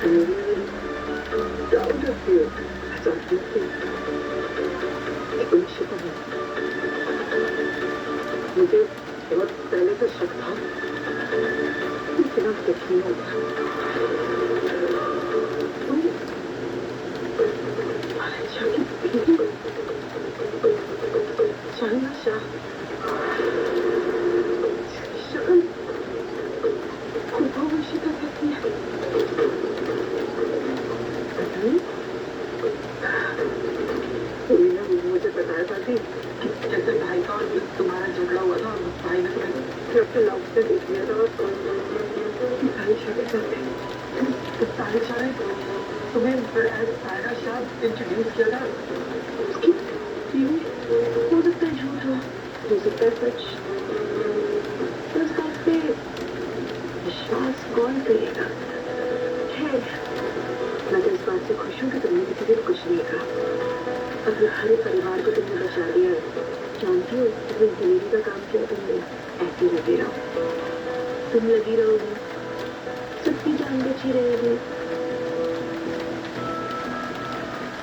Proud of you. That's all you think. लेकिन शिवा मुझे बहुत पहले तो शक था लेकिन अब यकीन हो गया तुम आलिशा की बीवी शाहिना शाह शक्ल खुशबू का कहती है मुझे बताया था कि जैसे भाई का और तुम्हारा झगड़ा हुआ था और भाई ने तुम्हें फिर अपने लव से देख लिया था और आलिशा के साथ आलिशा ने तुम्हें सायरा शाह इंट्रोड्यूस किया था उसकी बीवी हो सकता है झूठ हो सकता है सच तो उस बात पे विश्वास कौन करेगा है मैं तो इस बात से खुश हूँ कि तुमने किसी से कुछ नहीं कहा अपने हर परिवार को तुमने बचा दिया है जानती हो जिस डिलीवरी का काम किया तुमने ऐसे ही लगे रहो तुम लगी रहोगी सबकी जान बची रहेगी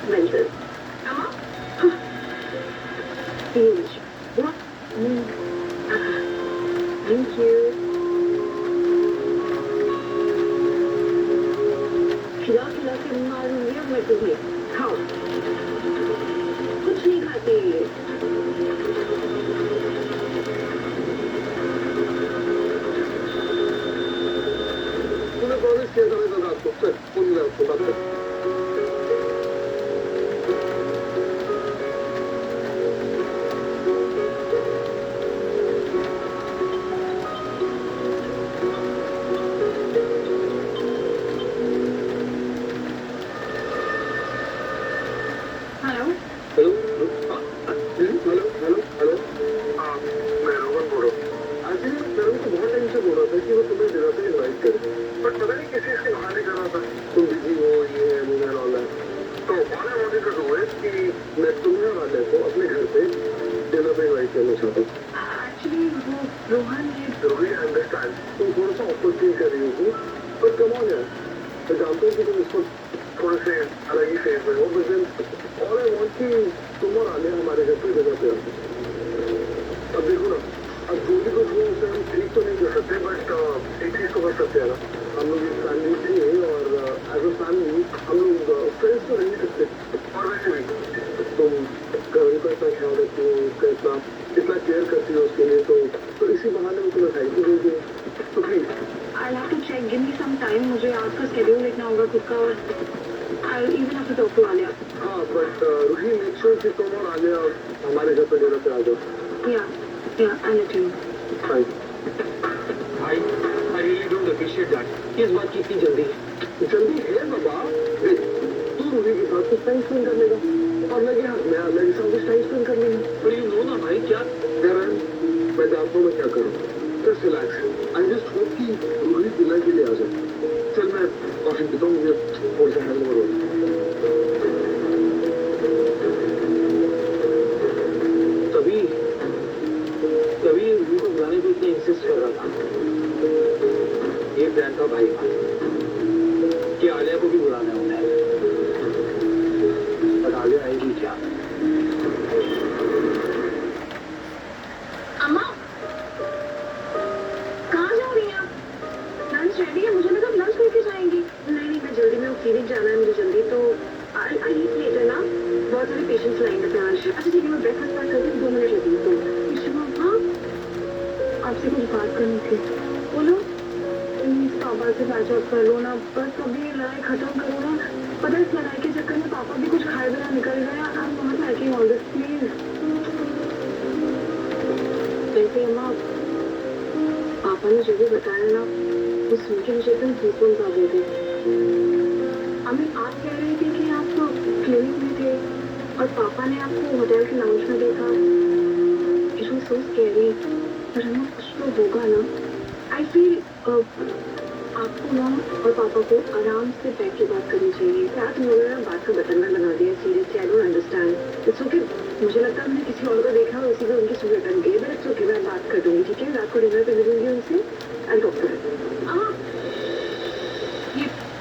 वेलकम थैंक यू खिला खिला के मारूंगी अब मैं तुम्हें खाओ कुछ नहीं खाते तूने प्रॉमिस किया था मैं रात को चल फोन मिला उसको बात कर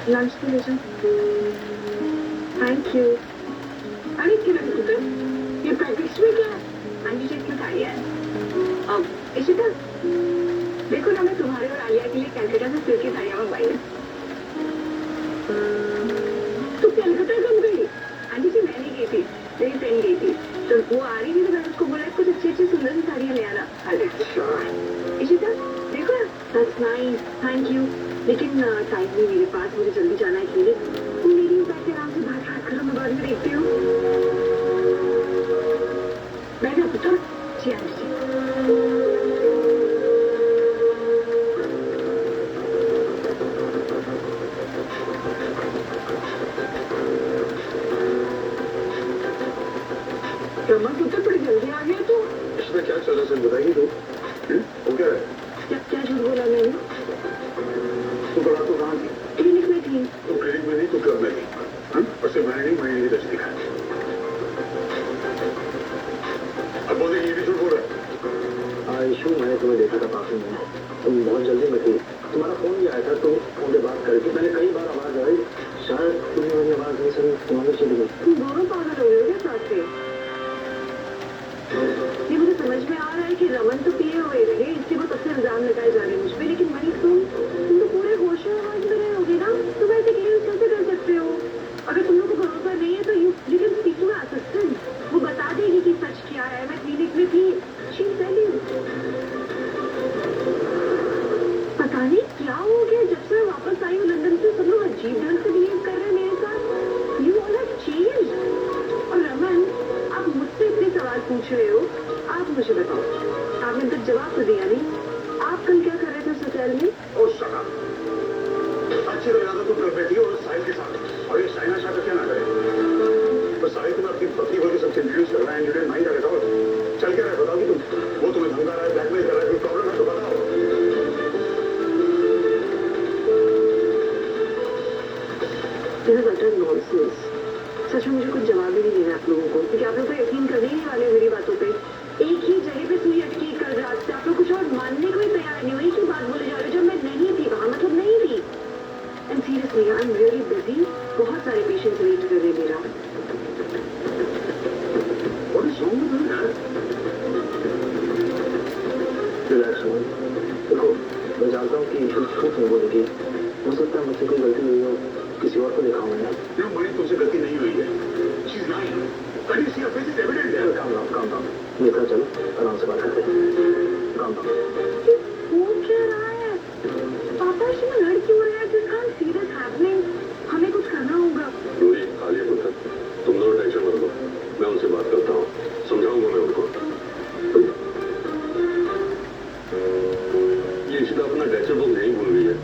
लंच ले जाओ। Thank you. अरे क्या है ये पैकेज में क्या है? आंटी जी की साड़ी है। अब इशिता देखो ना, मैं तुम्हारे और आलिया के लिए कलकत्ता से सिल्क की साड़ियाँ मंगवाई है। तू कलकत्ता कब गई? आंटी जी मैं नहीं गई थी, मेरी फ्रेंड गई थी, तो वो आ रही थी तो मैंने उसको बोला कुछ अच्छी अच्छी सुंदर सी साड़ियाँ ले आना। अच्छा इशिता देखो, दैट्स नाइस, थैंक यू। लेकिन टाइम नहीं मेरे पास, मुझे जल्दी जाना है क्लिनिक। तुम मेरी बैठ के आराम से बात करो, मैं बाद में देखती हूँ। मैं ना पुत्र जी आंटी जी। ब्रह्मा पुत्र बड़ी जल्दी आ गया तू। इसमें क्या चल रहा है बताइए तो। वो क्या है? क्या झूठ बोला मैंने? तू बड़ा तो कहाँ थी? क्लिनिक में थी। तो क्लिनिक में नहीं तो क्लब में थी। और सिर्फ मैंने नहीं दर्ज दिखा। अब बोले ये भी झूठ बोल रहा है। आयुषु मैंने तुम्हें देखा था पार्किंग में, तुम बहुत जल्दी में थी। तुम्हारा फोन भी आया था तो फोन पे बात करके मैंने कई बार आवाज आई, शायद तुमने मेरी आवाज नहीं सुनी, तुम्हारी चली गई। तुम दोनों पागल हो रहे हो क्या साथ से? ये मुझे समझ में आ रहा है कि रमन तो पिए हुए थे, इसलिए वो सबसे इल्जाम लगाए जा रहे हैं मुझ पे, लेकिन वही तुम तो पूरे होश में आवाज में रहे होगे ना, तुम ऐसे केस कैसे कर सकते हो? अगर तुम लोग को भरोसा नहीं है तो you can speak to assistant, वो बता देगी कि सच क्या है। मैं क्लिनिक में थी, शी टेल यू। पता नहीं क्या हो गया, जब से मैं वापस आई हूँ लंदन से सब लोग अजीब ढंग से बिहेव कर रहे हैं मेरे साथ। You all have changed. और रमन आप मुझसे इतने सवाल पूछ रहे हो, आप मुझे बताओ, आपने तक जवाब तो दिया नहीं। आप कल क्या कर रहे थे उस होटल में? ओ शट अप। अच्छी तो याद है तुम कर बैठी हो और साहिल के साथ, और ये साइना शाह का क्या ना करे। तो साहिल तुम्हें अपनी पत्नी को सबसे इंट्रोड्यूस कर रहा है, इंट्रोड्यूस नहीं करे तो चल क्या रहा है बताओ कि तुम, वो तुम्हें धमका रहा है, ब्लैकमेल कर रहा है, कोई प्रॉब्लम है तो बताओ। This is utter nonsense. सच में मुझे कुछ जवाब ही नहीं देना आप लोगों को, क्योंकि आप लोग तो यकीन करने ही नहीं वाले मेरी बातों पे। एक ही जगह पे सुई अटकी कल रात से, आप लोग कुछ और मानने को ही तैयार नहीं हुई। की बात बोले जा रहे हो जब मैं नहीं थी वहां, मतलब नहीं थी। And seriously I am really busy, बहुत सारे पेशेंट्स वेट कर रहे हैं मेरा। What is wrong with her? Relax हो, देखो मैं जानता हूँ कि झूठ नहीं बोलेगी, हो सकता है मुझसे कोई गलती हुई हो, किसी और को देखा हूँ मैंने। क्यों बड़ी तुमसे गलती नहीं हुई है? She's lying. But you see her face is evident there. Calm down मेरे साथ चलो, आराम से बात करते हैं। Calm down. वो क्या रहा है? पापा इसमें लड़ क्यों रहा है? This can't see this happening. हमें कुछ करना होगा। रोही, आलिया पुत्र, तुम दोनों टेंशन मत लो, मैं उनसे बात करता हूँ, समझाऊंगा मैं उनको। ये इशिता अपना टेंशन बुक नहीं भूल गई है,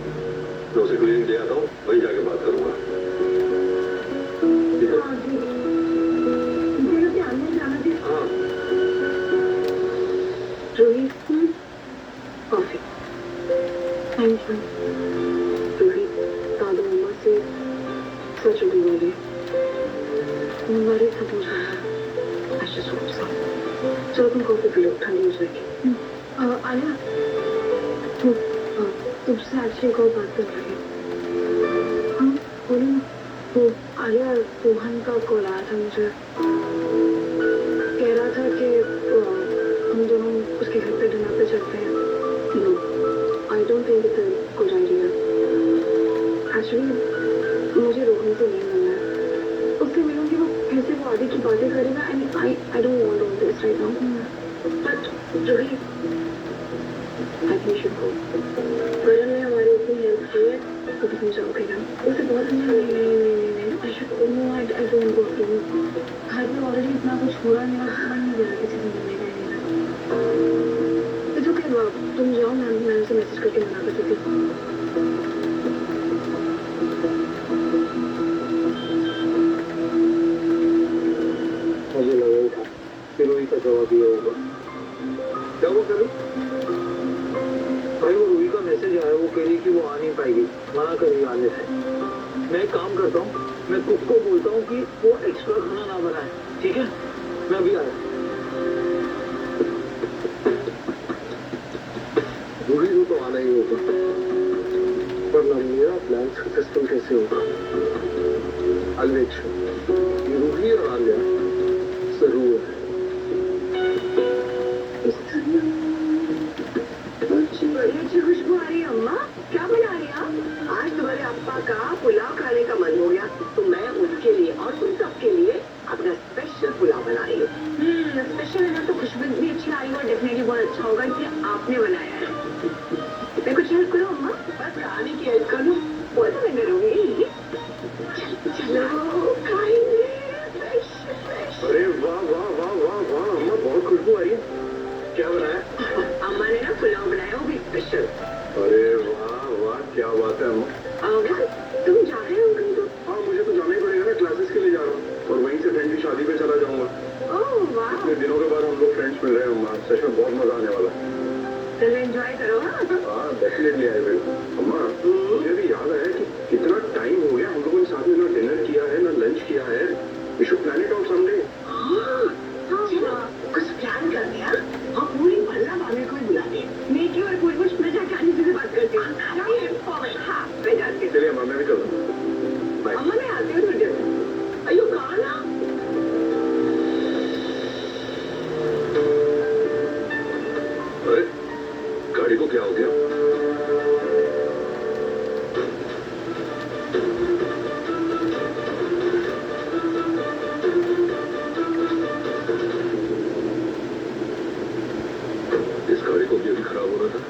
मैं उसे क्लिनिक ले आता हूँ, वहीं जाके बात करूंगा। ठीक है? हाँ जी, मेरा ध्यान नहीं जाना जी। हाँ। Rohit, coffee. Thank you. Rohit, दादा मम्मा से सच उड़ी वाले हमारे सब हो जाएगा। ऐसे सोच सा चलो तुम कॉफी पी लो, ठंडी हो जाएगी। आलिया, तुमसे आज एक और बात कर रही हूँ। हाँ बोलो ना। वो आलिया, रोहन का कॉल आया था मुझे, कह रहा था कि हम दोनों उसके घर पे डिनर पे चलते हैं। No, I don't think it's a good idea. Actually मुझे रोहन से नहीं मिलना है, उससे मिलूंगी वो फिर से वो आगे की बातें करेगा and I don't want all this right now. But Rohit, I think should go. Varun ने हमारी इतनी हेल्प की है तो तुम जाओगे ना? उसे बहुत अच्छा नहीं, I should no, I don't go to. घर पे ऑलरेडी इतना कुछ हो रहा है, मेरा मन नहीं दे रहा किसी से मिलने का। इट्स ओके, तुम जाओ, मैं उसे मैसेज करके मना कर देती हूँ। मुझे लगा ही था कि रोही का जवाब ये होगा। क्या वो करूँ भाई? वो रोही का मैसेज आया, वो कह रही कि वो आ नहीं पाएगी, मना कर रही आने से। मैं एक काम करता हूँ, मैं कुक को बोलता हूँ कि वो एक्स्ट्रा खाना ना बनाए, ठीक है? मैं अभी आया। रोही को तो आना ही होगा। वरना मेरा प्लान सक्सेसफुल कैसे होगा? अलवेज रूही और आलिया जरूर है। बड़ी अच्छी खुशबू आ रही है अम्मा। क्या बना रही हैं? आज तुम्हारे अप्पा का पुलाव खाने का मन हो गया तो मैं उनके लिए और तुम सबके लिए अपना स्पेशल पुलाव बना रही हूँ। स्पेशल है ना तो खुशबू भी अच्छी आ रही है और डेफिनेटली बहुत अच्छा होगा कि आपने बनाया है। मैं कुछ हेल्प करूँ अम्मा? बस खाने की हेल्प करूँ वो तो मैं करूँगी। चलो खाएंगे। अरे वाह वाह वाह वाह वाह अम्मा, बहुत खुशबू आ रही है। क्या बनाया? अम्मा ने ना पुलाव बनाया वो भी स्पेशल। अरे वाह वाह, क्या बात है अम्मा। तुम जा रहे हो कहीं तो? हाँ, मुझे तो जाना ही पड़ेगा ना, क्लासेस के लिए जा रहा हूँ और वहीं से फ्रेंड की शादी पे चला जाऊंगा। ओह वाह। इतने दिनों के बाद हम लोग फ्रेंड्स मिल रहे हैं अम्मा, सच में बहुत मजा आने वाला है। चलो एंजॉय करो। हाँ डेफिनेटली आई विल। अम्मा मुझे भी याद आया कि कितना टाइम हो गया हम लोगों ने साथ में ना डिनर किया है ना लंच किया है। We should plan it out someday. चलो कुछ प्लान कर दिया। हम पूरी मोहल्ला वाले को ही बुला लें। नेकी और कुछ मैं जाके आने से बात करती हूँ। हाँ मैं जाती हूँ। चलिए अम्मा, मैं भी चल रहा हूँ। बाय। अम्मा मैं आती हूँ थोड़ी देर में। अयो कहाँ ना? अरे गाड़ी को क्या हो गया? इस गाड़ी को भी अभी खराब हो रहा था।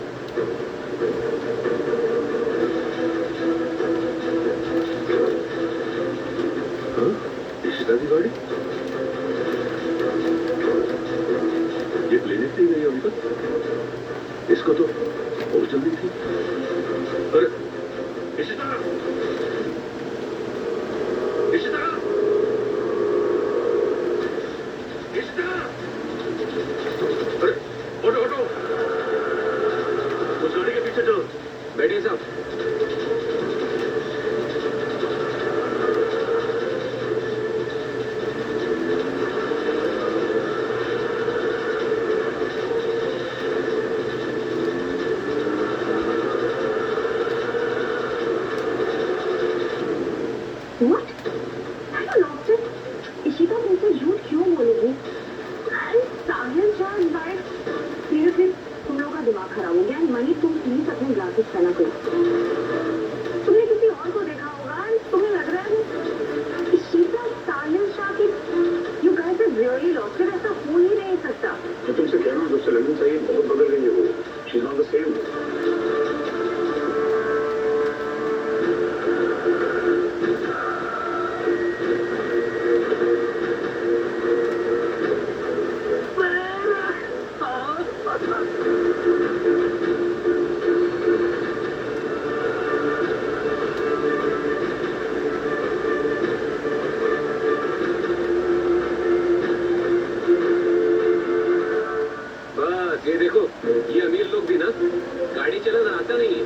हाँ? इशिता की गाड़ी? ये क्लिनिक थी गई अभी तक? इसको तो और जल्दी थी। अरे इशिता! इशिता! इशिता! अरे ऑटो ऑटो! उस गाड़ी के पीछे चलो। बैठिए साहब। What? I don't know. Ishita तुमसे झूठ क्यों बोलेगी? साहिल शाह भाई सीरियसली तुम लोगों का दिमाग खराब हो गया। मनी तुम प्लीज अपने ग्लासेस पहना करो। तुमने किसी और को देखा होगा। तुम्हें लग रहा है इशिता साहिल शाह की you guys are really lost. ऐसा हो ही नहीं सकता। मैं तुमसे कह रहा हूँ उससे लगनी चाहिए, बहुत बदल गई है वो। She is not the same. ये देखो, ये अमीर लोग भी ना गाड़ी चलाना आता नहीं है।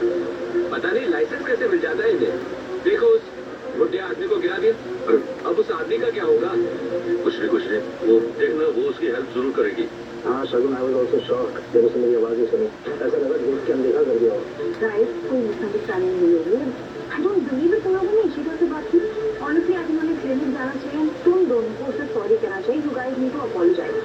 पता नहीं लाइसेंस कैसे मिल जाता है इन्हें। देखो उस बुढ़े आदमी को गिरा दिया। अब उस आदमी का क्या होगा? कुछ नहीं, वो देखना, वो उसकी हेल्प जरूर करेगी। हाँ शगुन, आई वाज आल्सो शॉक्ड जब उसने मेरी आवाज ही सुनी। ऐसा लगा देख के अनदेखा कर दिया हो। गाइस कोई मिसअंडरस्टैंडिंग हुई होगी। आई डोंट बिलीव तुम लोगों ने इशिता से बात की। ऑनेस्टली आज उन्होंने क्लिनिक जाना चाहिए। तुम दोनों को उसे सॉरी कहना चाहिए। You guys need to apologise.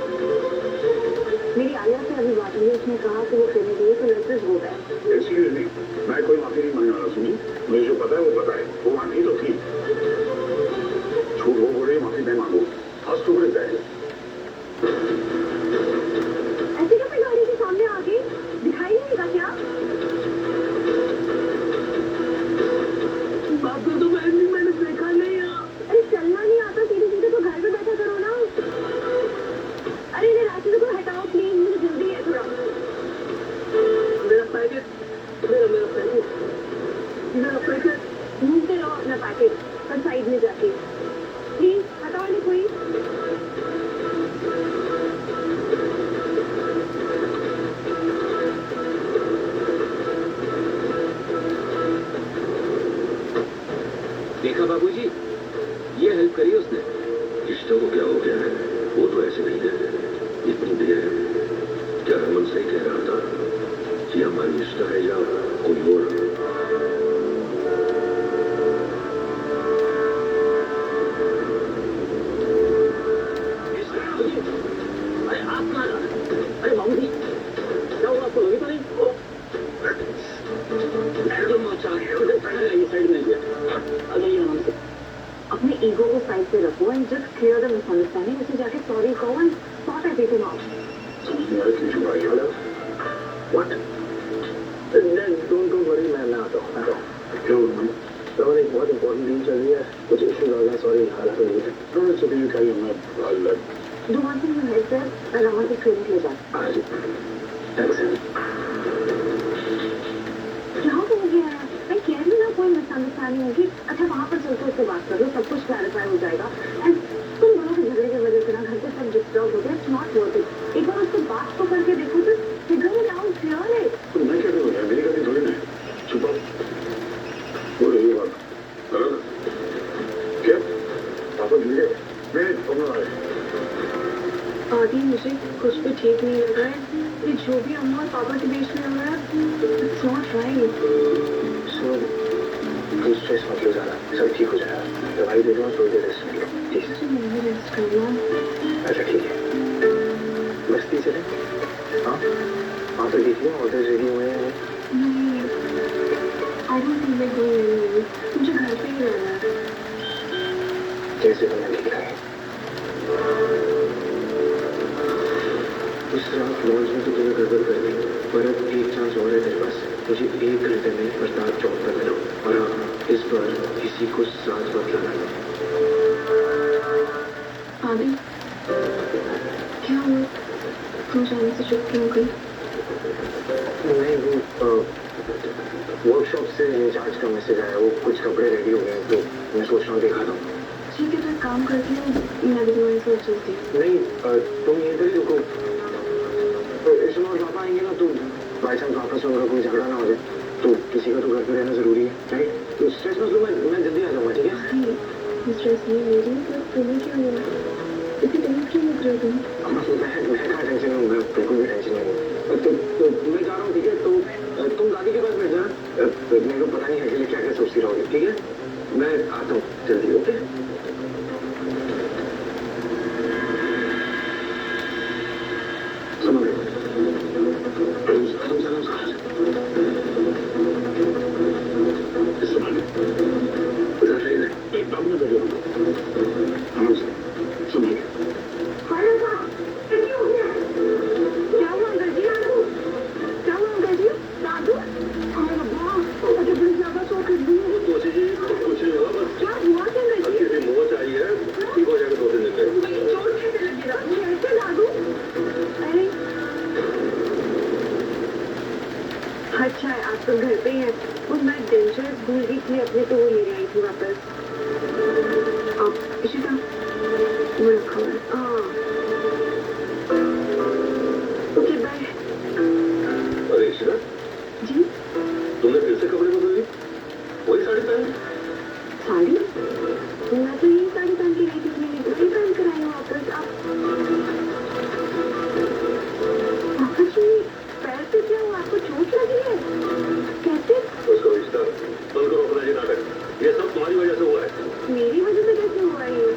मेरी आलिया से अभी बात हुई। उसने कहा कि वो क्लिनिक गई तो let's just go back. Excuse me, मैं कोई माफी नहीं मांगने वाला। सुनिए, मुझे जो पता है वो पता है। वो वहाँ नहीं तो थी। झूठ वो बोल रही है, माफी मैं मांगू। आज तो बड़े जाए ऐसे क्या मैं गाड़ी के सामने आ गई? दिखाई नहीं देगा क्या? बाप को तो मैंने देखा नहीं। अरे चलना नहीं आता सीधे सीधे तो घर में बैठा करो ना। अरे ये रास्ते को हटाओ प्लीज, मुझे जल्दी है थोड़ा। मेरा पैकेट ढूंढते रहो अपना पैकेट और साइड में जाके प्लीज हटाओ नहीं कोई। देखा बाबूजी, ये हेल्प करी उसने। इशिता को क्या हो गया है? वो तो ऐसे नहीं है। इतनी देर क्या रमन सही कह रहा था कि हमारी इशिता है या कोई और? ईगो को साइड पे रखो and just clear the misunderstanding, उसे जाके सॉरी कहो एंड सॉर्ट एवरीथिंग आउट। समझ नहीं आ रहा क्यों छुपा रही हो? What? डोंट वरी, मैं आता हूँ। क्यों? रमन, एक बहुत इंपॉर्टेंट डील चल रही है, कुछ इश्यूज आ गए, सॉरी हालत नहीं है। No, it's okay, you carry on. I'll Do one thing you help there, Raman की ट्रेनिंग ले जा। थैंक्स। क्या हो गया है? मैं कह रही हूँ ना, कोई मिसअंडरस्टैंडिंग होगी। अच्छा वहाँ पर चलते उससे बात कर लो, सब कुछ क्लैरिफाई हो जाएगा। एंड तुम दोनों के झगड़े की वजह से ना घर पे सब डिस्टर्ब हो गया। It's not worth it. एक बार उससे बात तो करके देखो, तो फिगर इट आउट, क्लियर है। तो मैं क्या करूँ यार, मेरी गलती थोड़ी ना है। छुपा वो रही बात करो ना। क्या पापा गिर गए? मैं अम्मा आए। आदि मुझे कुछ भी ठीक नहीं लग रहा है। ये जो भी अम्मा और पापा के बीच में हो रहा है, इट्स नॉट राइट। सो तुम स्ट्रेस मत लो ज़्यादा, सब ठीक हो जाएगा। दवाई दे दूँगा, थोड़ी देर रेस्ट कर लो प्लीज। मुझे नहीं रेस्ट करना। अच्छा ठीक है, बस्ती चले। हाँ वहाँ पर देखिए ऑर्डर रेडी हुए हैं। नहीं, I don't feel like going anywhere. मुझे घर पे ही रहना है। जैसे तुम्हें दिख रहा है। उस रात लॉन्च में तो तुम्हें गड़बड़ कर दी, पर अब एक चांस और है तेरे पास। मुझे 1 घंटे में प्रताप चौक पर मिलो, और हाँ इस बार किसी को साथ मत लाना। आदि क्या हुआ? तुम जाने से चुप क्यों हो गई? नहीं वो वर्कशॉप से इंचार्ज का मैसेज आया, वो कुछ कपड़े रेडी हो गए हैं, तो मैं सोच रहा हूँ देखा था। ठीक है, तो एक काम करती हूँ, मैं भी तुम्हारे साथ चलती हूँ। नहीं तुम यहीं पर ही रुको, तो इसमें और पापा आएंगे ना, तो बाई चांस वापस में कोई झगड़ा ना हो जाए, तो किसी का तो घर पे रहना जरूरी है, राइट? तो स्ट्रेस मत लो, मैं जल्दी आ जाऊँगा, ठीक है? नहीं, स्ट्रेस नहीं ले रही, तो तुम्हें क्या हुआ? इतनी टेंशन क्यों लग रही हो तुम? मैं कहाँ टेंशन हूँ, मैं बिल्कुल भी टेंशन नहीं हूँ। तो मैं जा रहा हूँ, ठीक है? तो तुम दादी के पास बैठ जाना, मेरे को पता नहीं है कि क्या क्या सोचती रहोगे, ठीक है? मैं आता हूँ जल्दी, ओके? समझ गए? एक बात में बैठो, आराम से समझ गए? क्या हुआ अंकल जी? क्या हुआ अंकल जी? दादू? अरे बाबा, मुझे बड़ी ज्यादा चोट लगी है। कोशिश ही कुछ नहीं होगा, बस क्या हुआ क्या अंकल जी? अच्छी सी मोच आई है, ठीक हो जाएगा 2 दिन में। मुझे चोट कैसे लगी ना? कैसे दादू? अरे अच्छा है, आप तो घर पे ही हैं। वो मैं डेंजरस भूल गई थी अपने, तो वो लेने आई थी वापस। अब इशिता वो रखा हुआ है। हाँ ओके बाय। अरे इशिता, जी तुमने फिर से कपड़े बदल लिए? वही साड़ी पहन? साड़ी? मैं तो यही साड़ी पहन के गई थी, मैंने वही पहन कर आई हूँ वापस। आप पापा जी, पैर पे क्या हुआ? आपको चोट लगी है? कैसे? उसको इशिता, बंद करो अपना ये नाटक। ये सब तुम्हारी वजह से हुआ है। मेरी वजह से कैसे हुआ ये?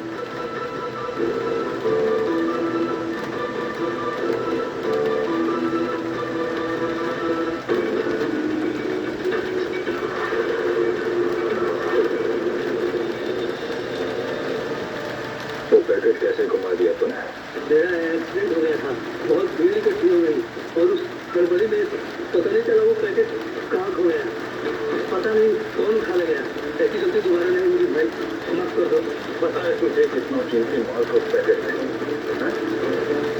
वो पैकेट कैसे घुमा दिया तूने? मेरा एक्सीडेंट हो गया था, बहुत भीड़ इकट्ठी हो गई, और उस गड़बड़ी में पता नहीं चला वो पैकेट कहाँ खो गया। पता नहीं कौन खा ले गया। ऐसी गलती दोबारा नहीं होगी भाई, माफ कर दो। पता है तुझे कितना कीमती माल को पैकेट है?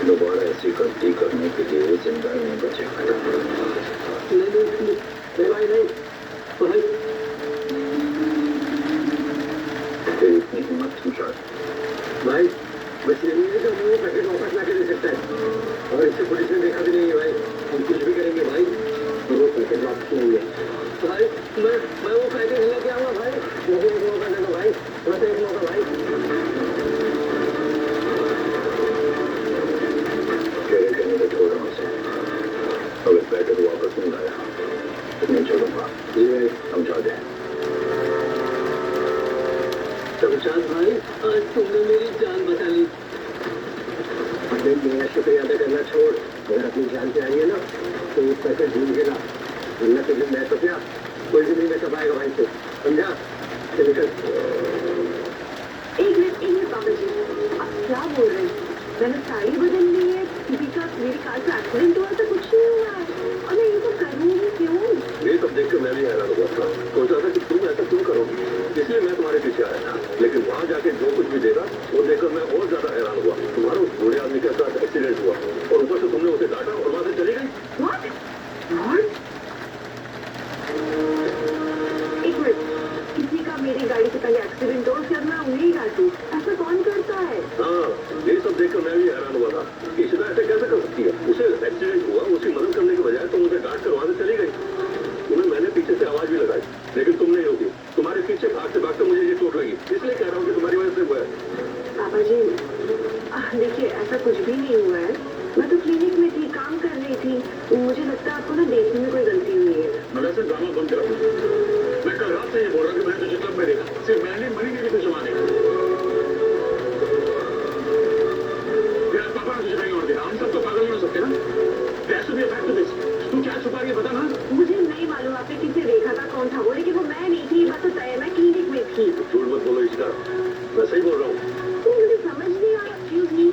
दोबारा ऐसी गलती करने के लिए जिंदा नहीं बचेगा। नहीं भाई नहीं भाई। तेरी इतनी हिम्मत क्यों शायद? भाई बस ये नहीं है कि हमें वो पैकेट वापस ला के दे सकता है, और इससे पुलिस ने देखा भी नहीं है भाई। हम कुछ भी करेंगे भाई, तो वो पैकेट वापस नहीं है भाई। मैं वो पैकेट लेके आऊंगा भाई। मुझे एक मौका दे दो भाई, बस एक मौका भाई। तेरे कहने पे छोड़ रहा हूँ उसे। अगर पैकेट वापस नहीं लाया तो नहीं छोड़ूंगा। ये समझा दे। शमशाद भाई, आज तुमने मेरी जान बचा ली। मेरा शुक्रिया अदा करना छोड़, अगर अपनी जान पे आई है ना तो ये पैकेट भूल गेला, वरना तुझे मैं तो क्या कोई भी नहीं बचा पाएगा भाई से, समझा? चल निकल। क्या बोल रहे हैं? मैंने साड़ी बदल ली है, किसी का मेरी कार से एक्सीडेंट हुआ तो कुछ नहीं हुआ है, और मैं ये तो करूँगी क्यों? ये सब देखकर मैं भी हैरान हुआ था। सोचा था कि तुम ऐसा क्यों करोगी, इसलिए मैं तुम्हारे पीछे आया था। लेकिन वहाँ जाके जो कुछ भी देखा वो देखकर मैं और ज्यादा हैरान हुआ। तुम्हारा उस बूढ़े आदमी के साथ एक्सीडेंट हुआ और ऊपर से तुमने उसे डांटा और वहाँ से चली गई। What? What? एक मिनट, किसी का मेरी गाड़ी से पहले एक्सीडेंट हो फिर मैं उन्हें ही डांटूं, ऐसा कौन करता है? हाँ, ये सब देखकर मैं भी हैरान हुआ था। इशिता ऐसे कैसे कर सकती है? उसे एक्सीडेंट हुआ, उसकी मदद करने के बजाय तुम उसे डांट कर वहाँ से चली गई। तुम्हें मैंने पीछे से आवाज भी लगाई, लेकिन तुम नहीं रोकी। तुम्हारे पीछे भागते भागते मुझे ये चोट लगी, इसलिए कह रहा हूँ कि तुम्हारी वजह से हुआ है। पापा जी, देखिए ऐसा कुछ भी नहीं हुआ है। मैं तो क्लिनिक में थी, काम कर रही थी। मुझे लगता है आपको ना देखने में कोई गलती हुई है। मैं वैसे ड्रामा बंद करा। मैं कल रात से ये बोल रहा कि मैंने तुझे क्लब में देखा, सिर्फ मैंने मनी ने भी तुझे माने। तेरा पापा ने तुझे कहीं और देखा, हम सब तो पागल नहीं हो सकते ना। कैसे भी इफेक्ट दिस, तू क्या छुपा रही है बता ना। मुझे नहीं मालूम आपने किसे देखा था, कौन था वो, लेकिन वो मैं नहीं थी। बात तो तय है, मैं क्लिनिक में थी। झूठ मत बोलो इशिता, मैं सही बोल रहा हूँ। तो मुझे समझ नहीं आ रहा। Excuse me.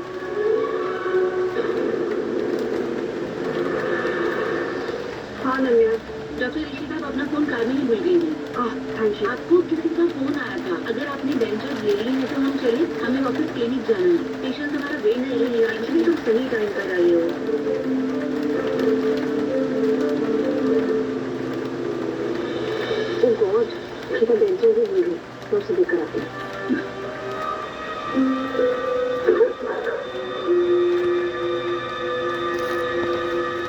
हाँ नम्या। डॉक्टर ऋषिता, आप अपना फोन कार में ही भूल गई हैं। Thank you. आपको किसी का फोन आया था, अगर आपने बेंचेस ले ली है तो हम चले, हमें वापस क्लिनिक जाना है। पेशेंट हमारा वेट नहीं ले रहा है। एक्चुअली तुम सही टाइम पर आई हो।